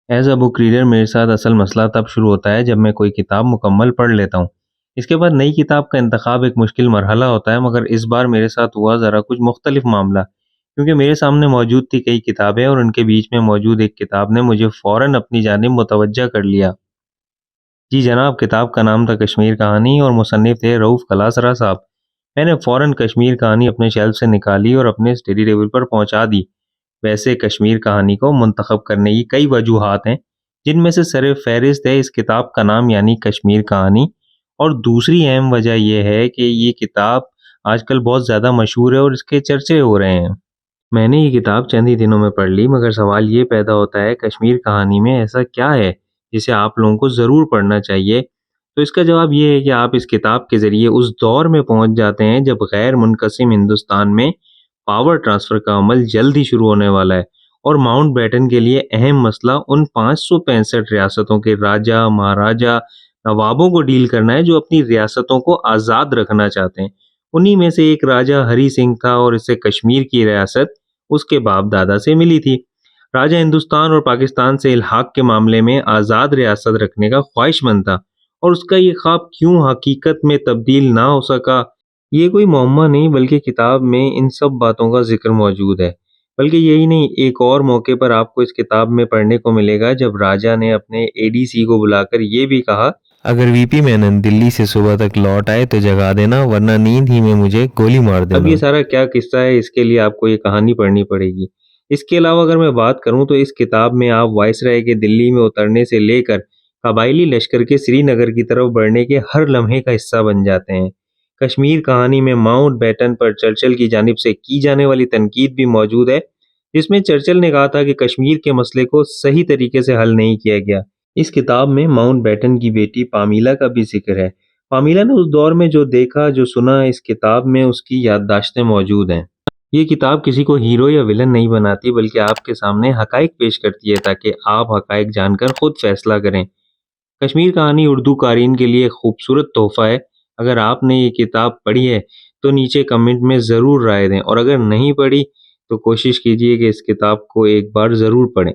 As a book reader میرے ساتھ اصل مسئلہ تب شروع ہوتا ہے جب میں کوئی کتاب مکمل پڑھ لیتا ہوں۔ اس کے بعد نئی کتاب کا انتخاب ایک مشکل مرحلہ ہوتا ہے، مگر اس بار میرے ساتھ ہوا ذرا کچھ مختلف معاملہ، کیونکہ میرے سامنے موجود تھی کئی کتابیں اور ان کے بیچ میں موجود ایک کتاب نے مجھے فوراً اپنی جانب متوجہ کر لیا۔ جی جناب، کتاب کا نام تھا کشمیر کہانی اور مصنف تھے رؤف کلاسرا صاحب۔ میں نے فوراً کشمیر کہانی اپنے شیلف سے نکالی اور اپنے اسٹڈی ٹیبل پر پہنچا دی۔ ویسے کشمیر کہانی کو منتخب کرنے کی کئی وجوہات ہیں، جن میں سے سر فہرست ہے اس کتاب کا نام یعنی کشمیر کہانی، اور دوسری اہم وجہ یہ ہے کہ یہ کتاب آج کل بہت زیادہ مشہور ہے اور اس کے چرچے ہو رہے ہیں۔ میں نے یہ کتاب چند ہی دنوں میں پڑھ لی، مگر سوال یہ پیدا ہوتا ہے کشمیر کہانی میں ایسا کیا ہے جسے آپ لوگوں کو ضرور پڑھنا چاہیے؟ تو اس کا جواب یہ ہے کہ آپ اس کتاب کے ذریعے اس دور میں پہنچ جاتے ہیں جب غیر منقسم ہندوستان میں پاور ٹرانسفر کا عمل جلد ہی شروع ہونے والا ہے، اور ماؤنٹ بیٹن کے لیے اہم مسئلہ ان 565 ریاستوں کے راجا، مہاراجا، نوابوں کو ڈیل کرنا ہے جو اپنی ریاستوں کو آزاد رکھنا چاہتے ہیں۔ انہی میں سے ایک راجا ہری سنگھ تھا اور اسے کشمیر کی ریاست اس کے باپ دادا سے ملی تھی۔ راجا ہندوستان اور پاکستان سے الحاق کے معاملے میں آزاد ریاست رکھنے کا خواہش مند تھا، اور اس کا یہ خواب کیوں حقیقت میں تبدیل نہ ہو سکا، یہ کوئی معمہ نہیں بلکہ کتاب میں ان سب باتوں کا ذکر موجود ہے۔ بلکہ یہی نہیں، ایک اور موقع پر آپ کو اس کتاب میں پڑھنے کو ملے گا جب راجا نے اپنے اے ڈی سی کو بلا کر یہ بھی کہا، اگر وی پی مینن دلی سے صبح تک لوٹ آئے تو جگا دینا، ورنہ نیند ہی میں مجھے گولی مار دینا۔ اب یہ سارا کیا قصہ ہے، اس کے لیے آپ کو یہ کہانی پڑھنی پڑے گی۔ اس کے علاوہ اگر میں بات کروں تو اس کتاب میں آپ وائسرائے کے دلی میں اترنے سے لے کر قبائلی لشکر کے سری نگر کی طرف بڑھنے کے ہر لمحے کا حصہ بن جاتے ہیں۔ کشمیر کہانی میں ماؤنٹ بیٹن پر چرچل کی جانب سے کی جانے والی تنقید بھی موجود ہے، جس میں چرچل نے کہا تھا کہ کشمیر کے مسئلے کو صحیح طریقے سے حل نہیں کیا گیا۔ اس کتاب میں ماؤنٹ بیٹن کی بیٹی پامیلا کا بھی ذکر ہے۔ پامیلا نے اس دور میں جو دیکھا، جو سنا، اس کتاب میں اس کی یادداشتیں موجود ہیں۔ یہ کتاب کسی کو ہیرو یا ولن نہیں بناتی، بلکہ آپ کے سامنے حقائق پیش کرتی ہے تاکہ آپ حقائق جان کر خود فیصلہ کریں۔ کشمیر کہانی اردو قارئین کے لیے ایک خوبصورت تحفہ ہے۔ اگر آپ نے یہ کتاب پڑھی ہے تو نیچے کمنٹ میں ضرور رائے دیں، اور اگر نہیں پڑھی تو کوشش کیجئے کہ اس کتاب کو ایک بار ضرور پڑھیں۔